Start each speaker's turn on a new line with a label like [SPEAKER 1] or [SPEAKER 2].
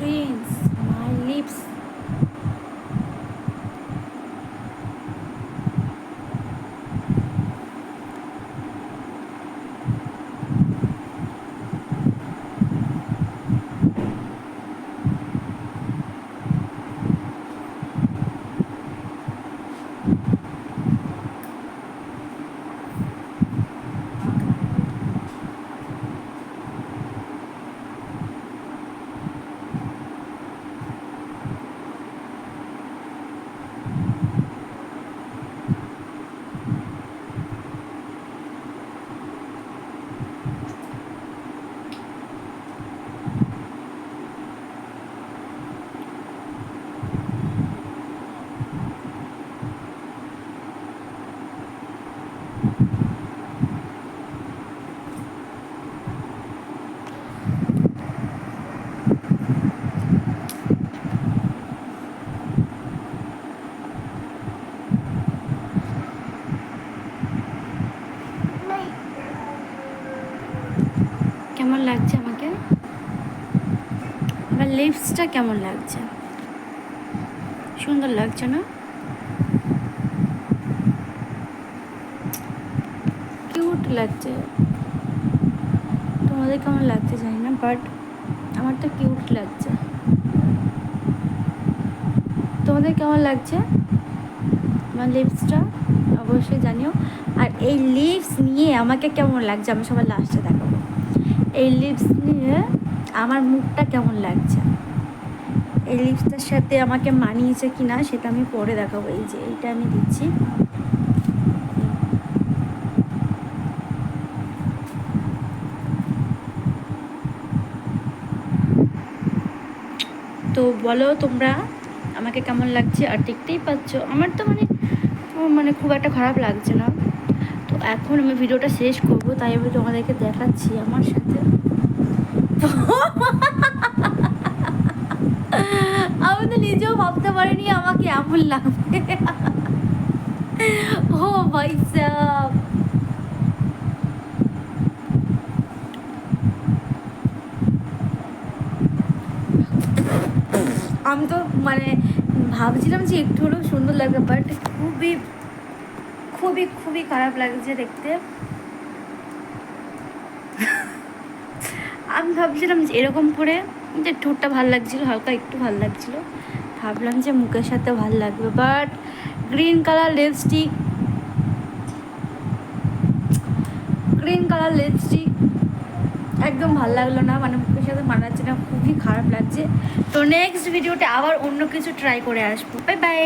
[SPEAKER 1] friends, my lips. কেমন লাগছে আমাকে? আমার লিপসটা কেমন লাগছে? সুন্দর লাগছে না? কিউট লাগছে। তোমাদের কেমন লাগছে জানি না, বাট আমার তো কিউট লাগছে। তোমাদের কেমন লাগছে আমার লিপসটা অবশ্যই জানিও। আর এই লিপস নিয়ে আমাকে কেমন লাগছে আমি সবার লাস্টে দেখাবো। এই লিপস নিয়ে আমার মুখটা কেমন লাগছে, এই লিপসটার সাথে আমাকে মানিয়েছে কি না সেটা আমি পরে দেখাবো। এই যে এইটা আমি দিচ্ছি। তো বলো তোমরা আমাকে কেমন লাগছে। আর দেখতেই পাচ্ছ আমার তো মানে খুব একটা খারাপ লাগছে না। তো এখন আমি ভিডিওটা শেষ করবো, তাই আমি তোমাদেরকে দেখাচ্ছি আমার সাথে। আমি তো নিজেও ভাবতে পারিনি আমাকে এমন লাগবে। ও ভাই সাব, আমি তো ভাবছিলাম যে একটু হলেও সুন্দর লাগবে, বাট খুবই খুবই খুবই খারাপ লাগছে দেখতে। আমি ভাবছিলাম যে এরকম করে যে ঠোঁটটা ভালো লাগছিলো, হালকা একটু ভালো লাগছিলো, ভাবলাম যে মুখের সাথে ভালো লাগবে, বাট গ্রিন কালার লিপস্টিক একদম ভালো লাগলো না, মুখের সাথে মানাচ্ছে না, খুবই খারাপ লাগছে। তো নেক্সট ভিডিওতে আবার অন্য কিছু ট্রাই করে আসবো। Bye bye.